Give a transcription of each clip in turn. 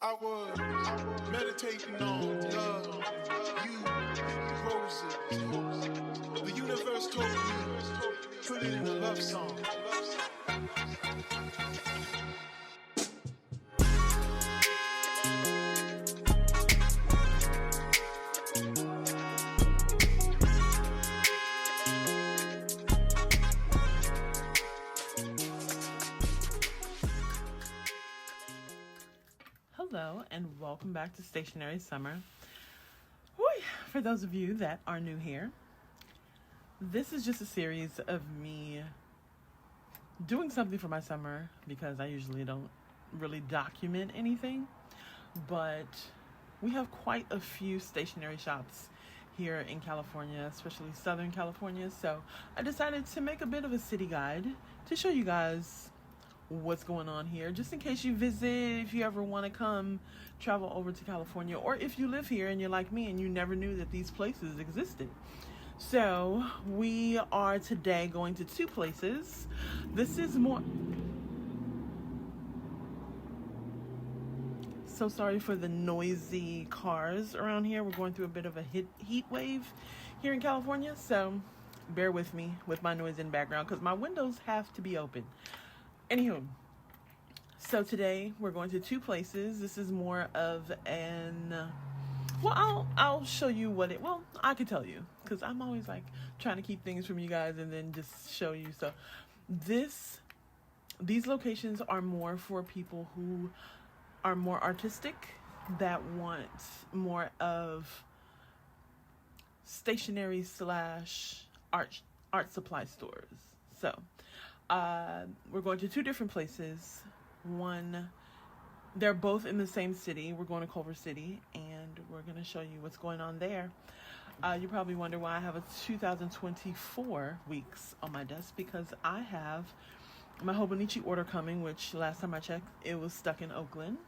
I was meditating on love, you, and roses. The universe told me, put it in a love song. Hello and welcome back to Stationery Summer. For those of you that are new here, this is just a series of me doing something for my summer because I usually don't really document anything, but we have quite a few stationery shops here in California, especially Southern California, so I decided to make a bit of a city guide to show you guys what's going on here, just in case you visit, if you ever want to come travel over to California, or if you live here and you're like me and you never knew that these places existed. So we are today going to two places. This is more, so sorry for the noisy cars around here. We're going through a bit of a heat wave here in California, so bear with me with my noise in the background because my windows have to be open. Anywho, so today we're going to two places. This is more of an, I'll show you I could tell you because I'm always like trying to keep things from you guys and then just show you. So these locations are more for people who are more artistic, that want more of stationery / art supply stores. So we're going to two different places. One, they're both in the same city. We're going to Culver City, and we're going to show you what's going on there. You probably wonder why I have a 2024 weeks on my desk, because I have my Hobonichi order coming, which last time I checked, it was stuck in Oakland.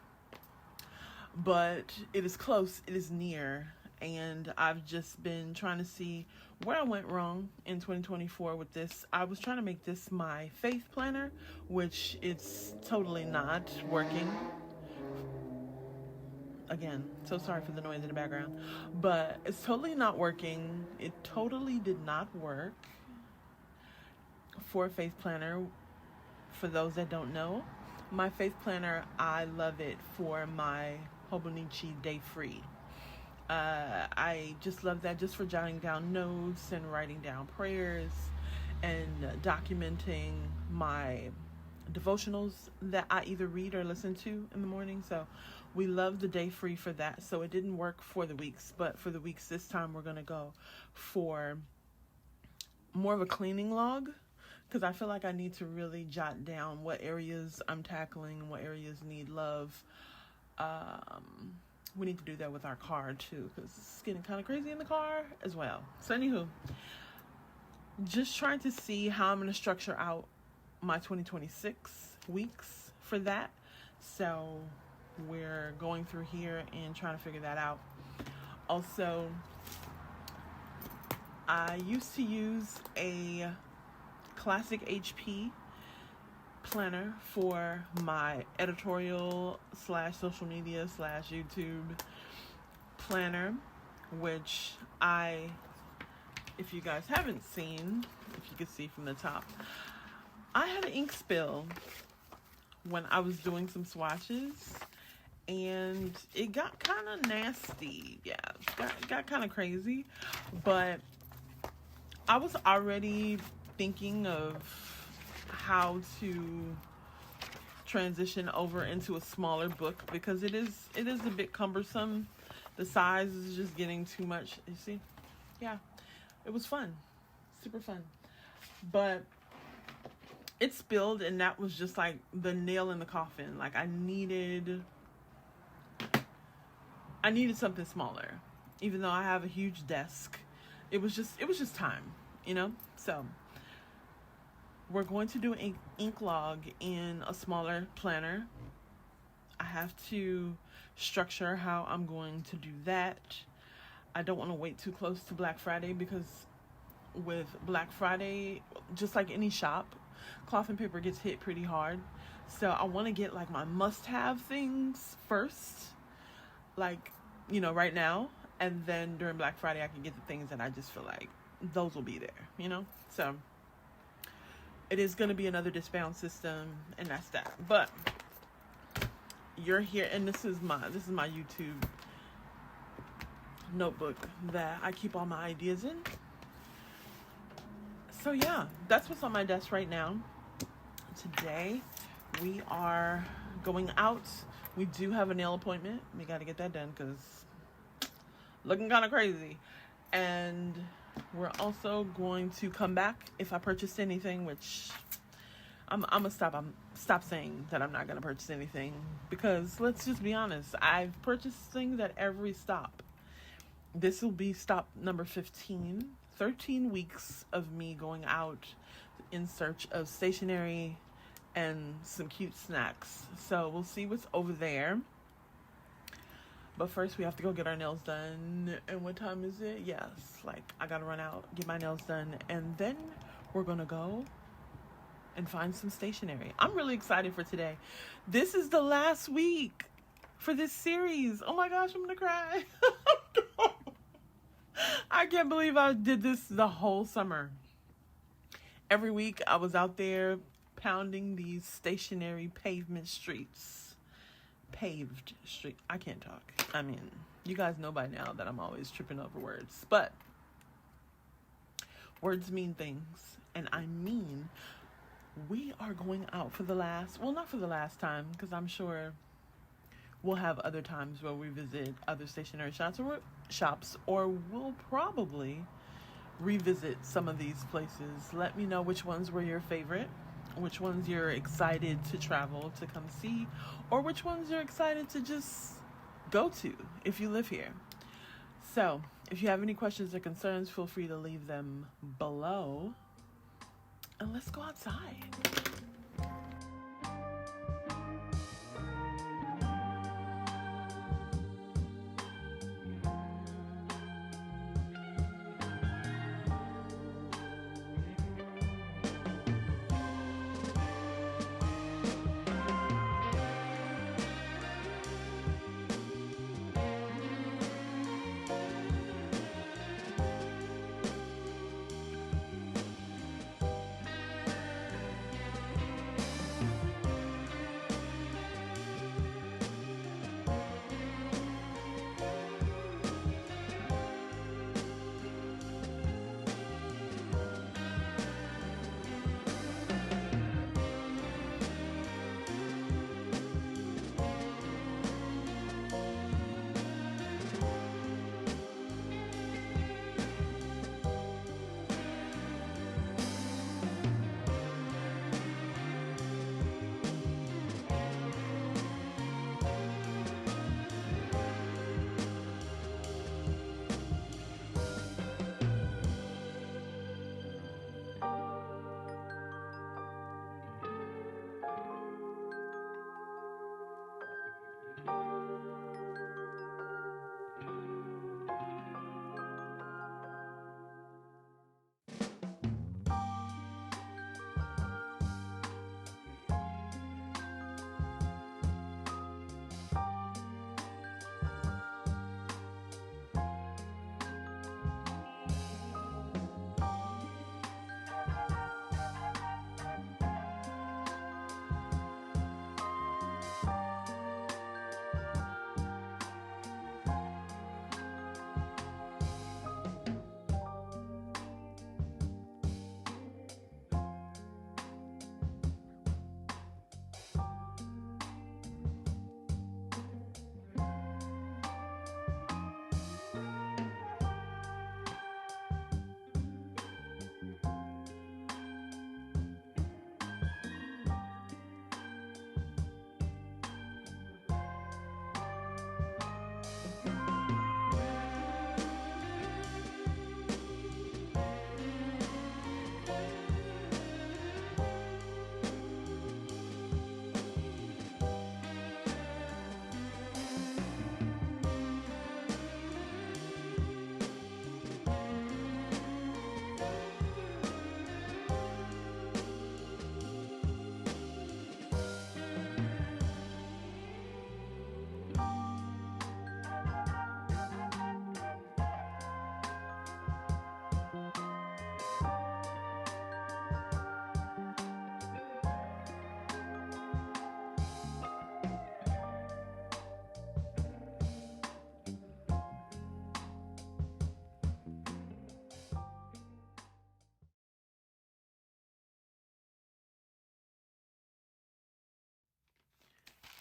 But it is close, it is near, and I've just been trying to see where I went wrong in 2024 with this. I was trying to make this my faith planner, which it's totally not working. Again, so sorry for the noise in the background, but it's totally not working. It totally did not work for a faith planner. For those that don't know, my faith planner, I love it for my Hobonichi Day Free. I just love that, just for jotting down notes and writing down prayers and documenting my devotionals that I either read or listen to in the morning. So we love the Day Free for that. So it didn't work for the weeks, but for the weeks this time we're going to go for more of a cleaning log, because I feel like I need to really jot down what areas I'm tackling, what areas need love. We need to do that with our car too, because it's getting kind of crazy in the car as well. So anywho, just trying to see how I'm going to structure out my 2026 weeks for that. So we're going through here and trying to figure that out. Also, I used to use a classic HP planner for my editorial / social media / YouTube planner, which if you guys haven't seen, if you could see from the top, I had an ink spill when I was doing some swatches, and it got kind of nasty. Yeah, got kind of crazy, but I was already thinking of how to transition over into a smaller book, because it is a bit cumbersome. The size is just getting too much. You see? Yeah, it was fun, super fun, but it spilled, and that was just like the nail in the coffin. Like I needed something smaller, even though I have a huge desk. It was just time, so we're going to do an ink log in a smaller planner. I have to structure how I'm going to do that. I don't want to wait too close to Black Friday, because with Black Friday, just like any shop, cloth and paper gets hit pretty hard. So I want to get like my must-have things first, like, right now. And then during Black Friday, I can get the things that I just feel like those will be there, So it is going to be another discount system, and that's that. But you're here, and this is my YouTube notebook that I keep all my ideas in. So yeah, that's what's on my desk right now. Today we are going out. We do have a nail appointment. We got to get that done because looking kind of crazy. And we're also going to come back if I purchased anything, which I'm gonna stop saying that I'm not gonna purchase anything, because let's just be honest, I've purchased things at every stop. This will be stop number 15. 13 weeks of me going out in search of stationery and some cute snacks. So we'll see what's over there. But first we have to go get our nails done. And what time is it? Yes, I gotta run out, get my nails done, and then we're gonna go and find some stationery. I'm really excited for today. This is the last week for this series. Oh my gosh, I'm gonna cry. I can't believe I did this the whole summer. Every week I was out there pounding these stationary paved streets. I can't talk. I mean, you guys know by now that I'm always tripping over words. But words mean things. And I mean, we are going out for the last, well, not for the last time, because I'm sure we'll have other times where we visit other stationery shops, or we'll probably revisit some of these places. Let me know which ones were your favorite, which ones you're excited to travel to come see, or which ones you're excited to just go to if you live here. So if you have any questions or concerns, feel free to leave them below, and let's go outside.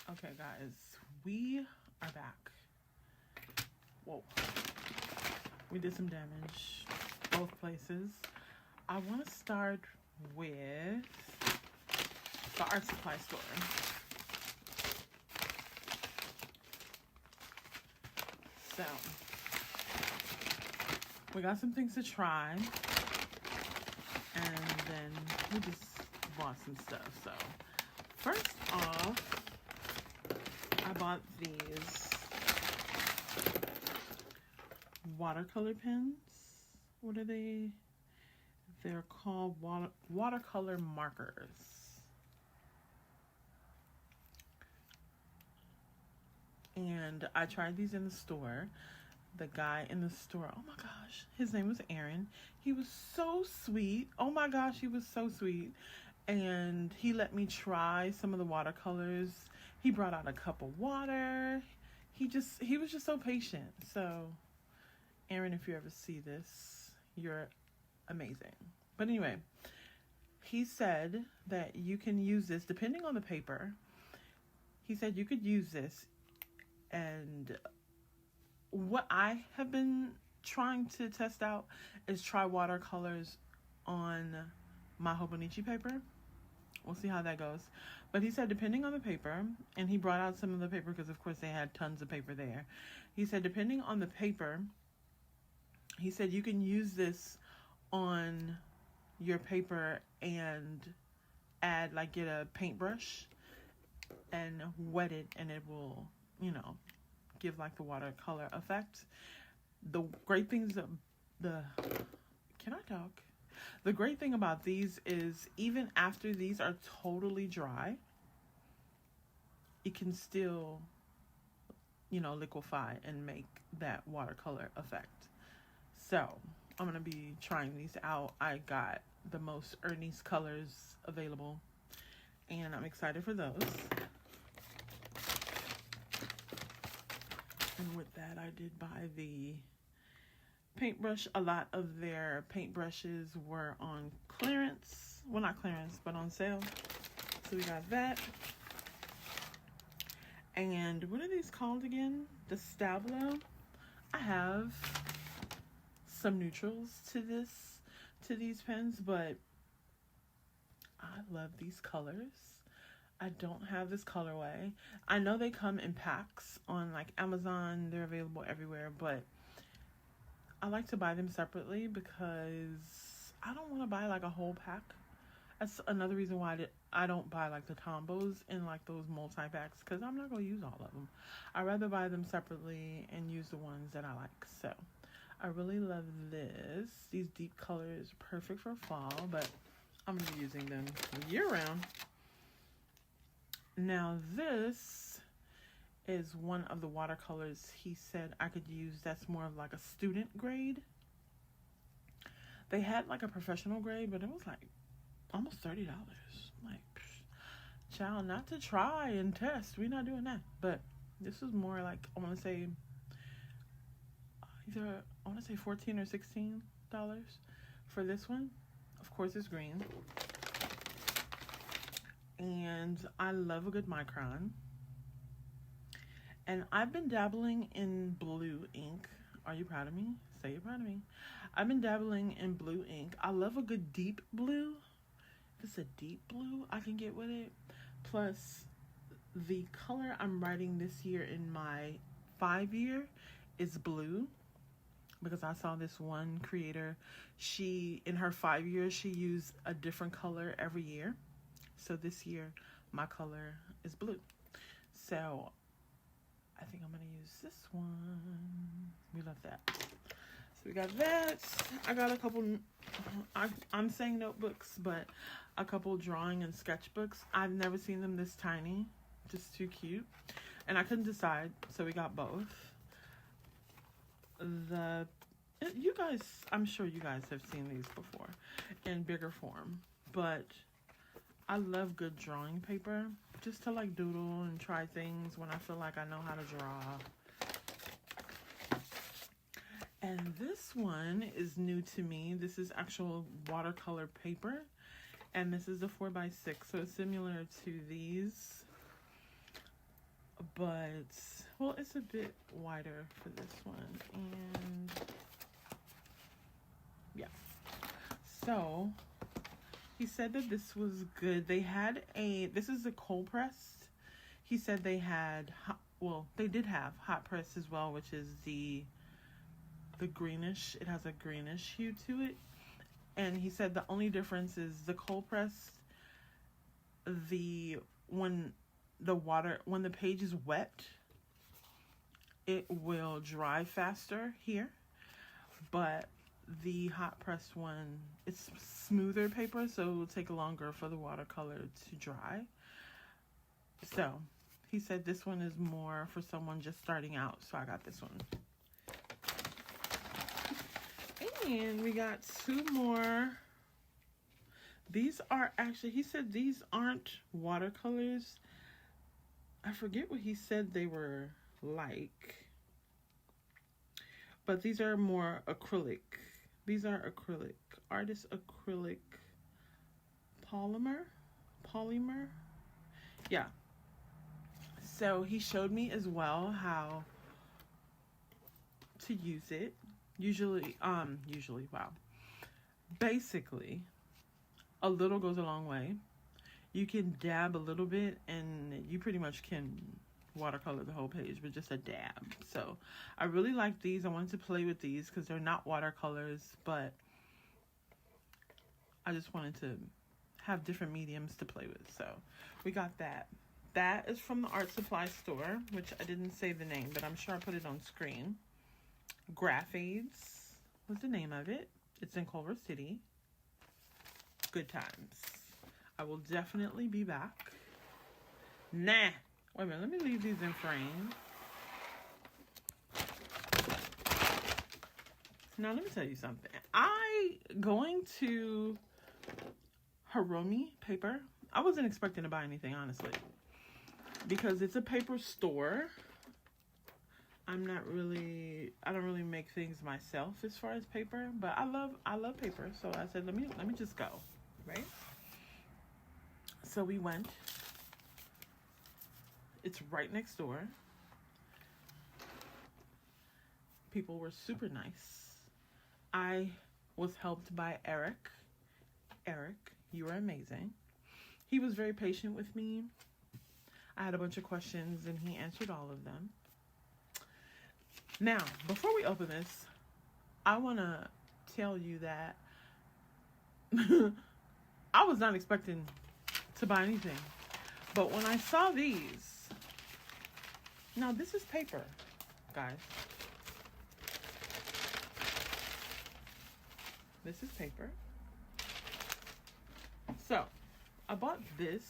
Okay, guys, we are back. Whoa. We did some damage both places. I want to start with the art supply store. So, we got some things to try. And then we just bought some stuff. So, first off, I bought these watercolor pens. What are they? They're called watercolor markers. And I tried these in the store. The guy in the store, oh my gosh, his name was Aaron. He was so sweet. Oh my gosh, he was so sweet. And he let me try some of the watercolors. He brought out a cup of water. He was just so patient. So, Aaron, if you ever see this, you're amazing. But anyway, he said that you can use this depending on the paper. He said you could use this, and what I have been trying to test out is try watercolors on my Hobonichi paper. We'll see how that goes. But he said depending on the paper, and he brought out some of the paper because of course they had tons of paper there. He said depending on the paper, he said you can use this on your paper and add, like, get a paintbrush and wet it, and it will, give like the watercolor effect. The great things the great thing about these is even after these are totally dry, it can still, liquefy and make that watercolor effect. So I'm gonna be trying these out. I got the most earnest colors available, and I'm excited for those. And with that, I did buy the paintbrush. A lot of their paintbrushes were on clearance. Well, not clearance, but on sale. So we got that. And what are these called again? The Stablo. I have some neutrals to these pens, but I love these colors. I don't have this colorway. I know they come in packs on like Amazon. They're available everywhere, but I like to buy them separately because I don't want to buy like a whole pack. That's another reason why I don't buy like the combos in like those multi-packs, because I'm not going to use all of them. I'd rather buy them separately and use the ones that I like. So I really love this. These deep colors, perfect for fall, but I'm going to be using them year round. Now this is one of the watercolors he said I could use that's more of like a student grade. They had like a professional grade, but it was like almost $30. Like, child, not to try and test. We're not doing that. But this was more like, I want to say $14 or $16 for this one. Of course, it's green. And I love a good micron. And I've been dabbling in blue ink. Are you proud of me? Say you're proud of me. I've been dabbling in blue ink. I love a good deep blue. If it's a deep blue, I can get with it. Plus, the color I'm writing this year in my 5-year is blue. Because I saw this one creator, in her 5 years, she used a different color every year. So this year, my color is blue. So I think I'm going to use this one. We love that. So we got that. I got a couple, I'm saying notebooks, but a couple drawing and sketchbooks. I've never seen them this tiny. Just too cute. And I couldn't decide, so we got both. You guys, I'm sure you guys have seen these before in bigger form, but I love good drawing paper, just to like doodle and try things when I feel like I know how to draw. And this one is new to me. This is actual watercolor paper, and this is a 4x6, so it's similar to these. but, well, it's a bit wider for this one. And yeah. So he said that this was good. They had this is a cold pressed. He said they had, they did have hot press as well, which is the greenish. It has a greenish hue to it. And he said the only difference is the cold press, when the page is wet, it will dry faster here. But the hot press one, it's smoother paper, so it will take longer for the watercolor to dry. So he said this one is more for someone just starting out, so I got this one. And we got two more. These are actually, he said these aren't watercolors. I forget what he said they were like. But these are more acrylic. These are acrylic. Artist acrylic polymer. Yeah. So he showed me as well how to use it. Wow. Basically, a little goes a long way. You can dab a little bit and you pretty much can watercolor the whole page with just a dab. So I really like these. I wanted to play with these because they're not watercolors, but I just wanted to have different mediums to play with. So we got that. That is from the art supply store, which I didn't say the name, but I'm sure I put it on screen. Graphaids was the name of it. It's in Culver City. Good times. I will definitely be back. Wait a minute. Let me leave these in frame. Now, let me tell you something. Going to Hiromi paper. I wasn't expecting to buy anything, honestly, because it's a paper store. I don't really make things myself as far as paper, but I love paper. So I said, let me just go, right? So we went. It's right next door. People were super nice. I was helped by Eric. Eric, you were amazing. He was very patient with me. I had a bunch of questions and he answered all of them. Now, before we open this, I want to tell you that I was not expecting to buy anything. But when I saw these, now this is paper, guys. This is paper. So, I bought this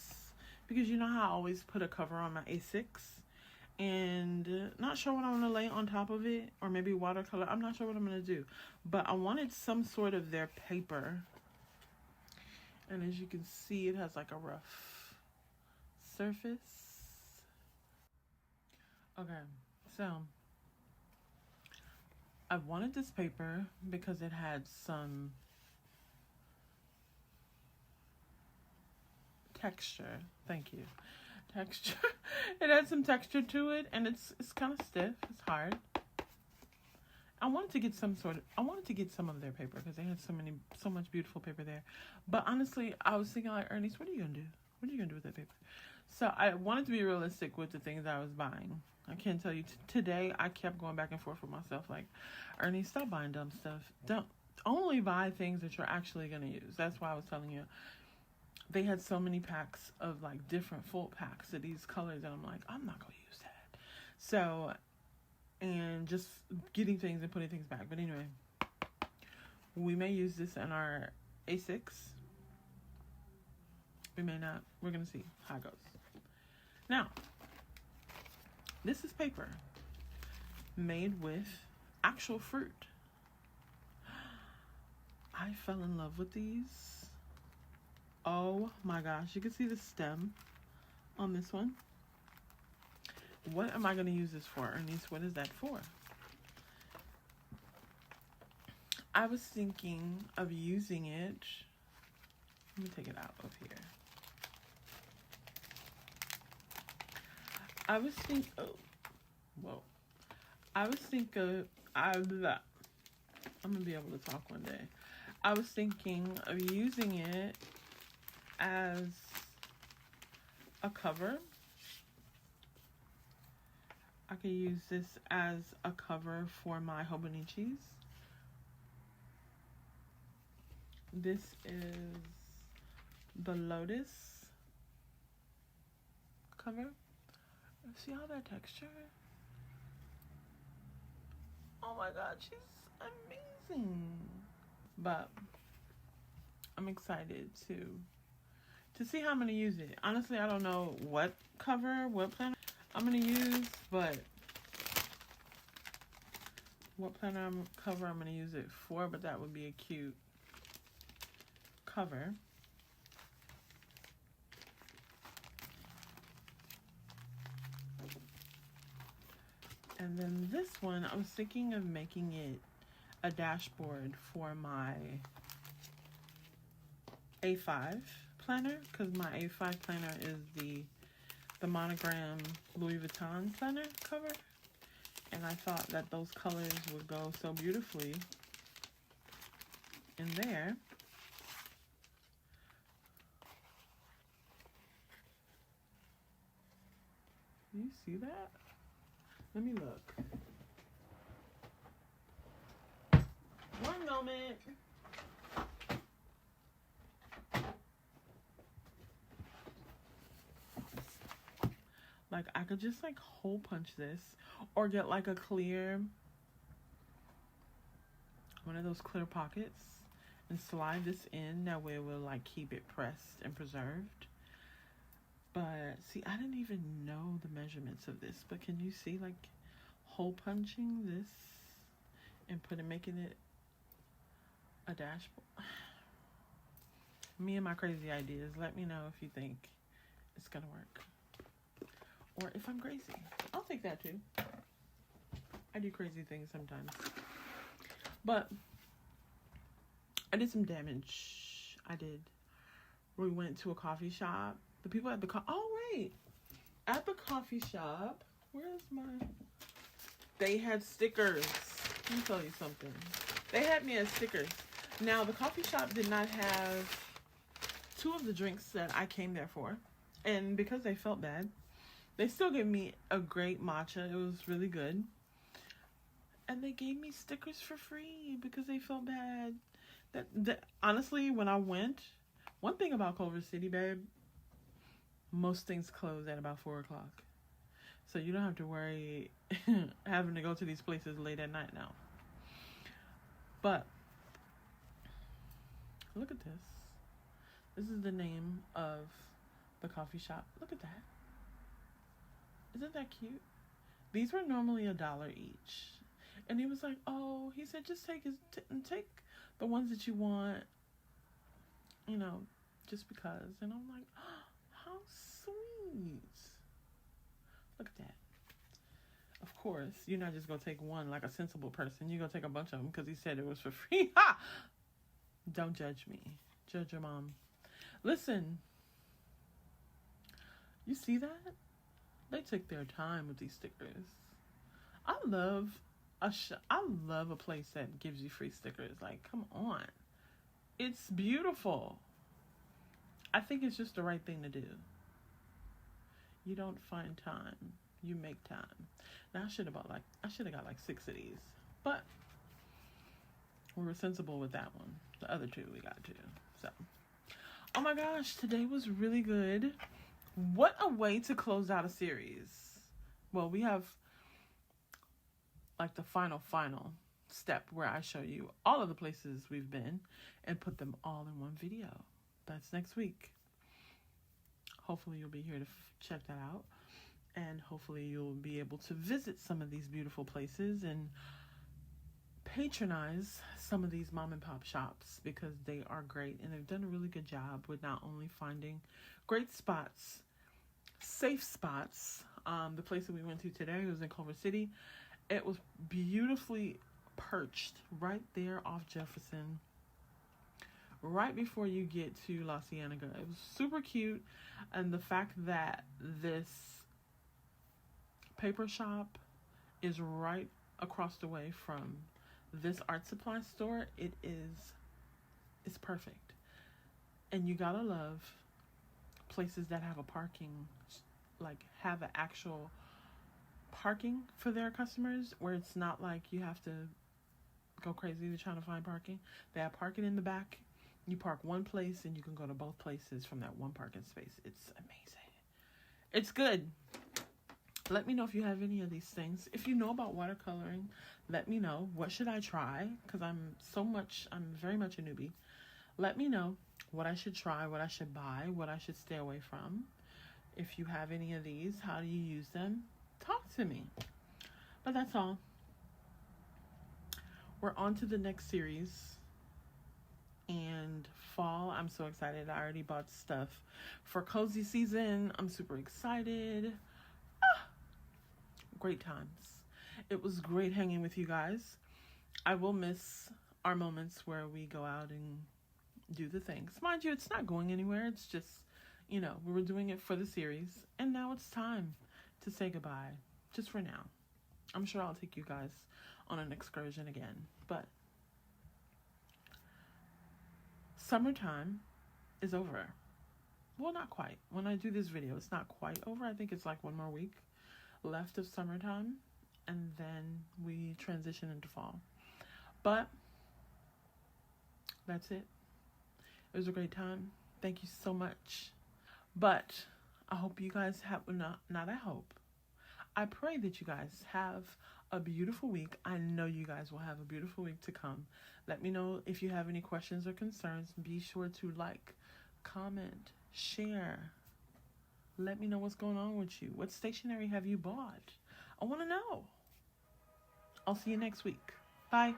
because you know how I always put a cover on my A6? And not sure what I'm going to lay on top of it, or maybe watercolor. I'm not sure what I'm going to do. But I wanted some sort of their paper. And as you can see, it has like a rough surface. Okay, so I wanted this paper because it had some texture. Thank you. Texture. It had some texture to it, and it's kind of stiff. It's hard. I wanted to get some of their paper because they had so much beautiful paper there. But honestly, I was thinking like, Ernest, what are you gonna do? What are you gonna do with that paper? So I wanted to be realistic with the things I was buying. I can't tell you. Today, I kept going back and forth with myself like, Ernest, stop buying dumb stuff. Don't only buy things that you're actually gonna use. That's why I was telling you. They had so many packs of like different full packs of these colors, and I'm like, I'm not gonna use that. So, and just getting things and putting things back. But anyway, we may use this in our A6. We may not. We're gonna see how it goes. Now, this is paper made with actual fruit. I fell in love with these. Oh my gosh, you can see the stem on this one. What am I going to use this for, Ernest? What is that for? I was thinking of using it. Let me take it out of here. I was thinking, oh, whoa. I was thinking, I'm gonna be able to talk one day. I was thinking of using it as a cover. I could use this as a cover for my Hobonichis. This is the Lotus cover. See all that texture? Oh my god, she's amazing. But I'm excited to see how I'm gonna use it. Honestly, I don't know what planner I'm gonna use, but what cover I'm gonna use it for, but that would be a cute cover. And then this one, I was thinking of making it a dashboard for my A5 planner, because my A5 planner is the monogram Louis Vuitton planner cover. And I thought that those colors would go so beautifully in there. Do you see that? Let me look. One moment. Like, I could just like hole punch this, or get like a clear, one of those clear pockets, and slide this in. That way it will like keep it pressed and preserved. But see, I didn't even know the measurements of this, but can you see like hole punching this and making it a dashboard? Me and my crazy ideas. Let me know if you think it's gonna work, or if I'm crazy. I'll take that too. I do crazy things sometimes. But I did some damage. I did. We went to a coffee shop. The people at the at the coffee shop, where's my... They had stickers. Let me tell you something. They had me as stickers. Now, the coffee shop did not have two of the drinks that I came there for. And because they felt bad, they still gave me a great matcha. It was really good. And they gave me stickers for free because they felt bad. That honestly, when I went, one thing about Culver City, babe, most things close at about 4 o'clock. So you don't have to worry having to go to these places late at night now. But look at this. This is the name of the coffee shop. Look at that. Isn't that cute? These were normally $1 each. And he was like, oh, he said, just take take the ones that you want, you know, just because. And I'm like, oh, how sweet. Look at that. Of course, you're not just going to take one like a sensible person. You're going to take a bunch of them because he said it was for free. Ha! Don't judge me. Judge your mom. Listen. You see that? They took their time with these stickers. I love a place that gives you free stickers. Like, come on. It's beautiful. I think it's just the right thing to do. You don't find time. You make time. Now, I should have got like 6 of these. But we were sensible with that one. The other 2 we got 2. So, oh my gosh, today was really good. What a way to close out a series. Well, we have like the final step where I show you all of the places we've been and put them all in one video. That's next week. Hopefully you'll be here to check that out. And hopefully you'll be able to visit some of these beautiful places and patronize some of these mom and pop shops because they are great. And they've done a really good job with not only finding great spots, safe spots. The place that we went to today was in Culver City. It was beautifully perched right there off Jefferson, right before you get to La Cienega. It was super cute. And the fact that this Paper Shop is right across the way from this art supply store. It's perfect. And you gotta love places that have a parking, like have an actual parking for their customers, where it's not like you have to go crazy to trying to find parking. They have parking in the back. You park one place and you can go to both places from that one parking space. It's amazing. It's good. Let me know if you have any of these things. If you know about watercoloring, let me know. What should I try? Because I'm very much a newbie. Let me know what I should try, what I should buy, what I should stay away from. If you have any of these, how do you use them? Talk to me. But that's all. We're on to the next series. And fall, I'm so excited. I already bought stuff for cozy season. I'm super excited. Great times. It was great hanging with you guys. I will miss our moments where we go out and do the things. Mind you, it's not going anywhere. It's just, we were doing it for the series. And now it's time to say goodbye. Just for now. I'm sure I'll take you guys on an excursion again. But summertime is over. Well, not quite. When I do this video, it's not quite over. I think it's like one more week left of summertime. And then we transition into fall. But that's it. It was a great time. Thank you so much. But I hope you guys have, I pray that you guys have a beautiful week. I know you guys will have a beautiful week to come. Let me know if you have any questions or concerns. Be sure to like, comment, share. Let me know what's going on with you. What stationery have you bought? I want to know. I'll see you next week. Bye.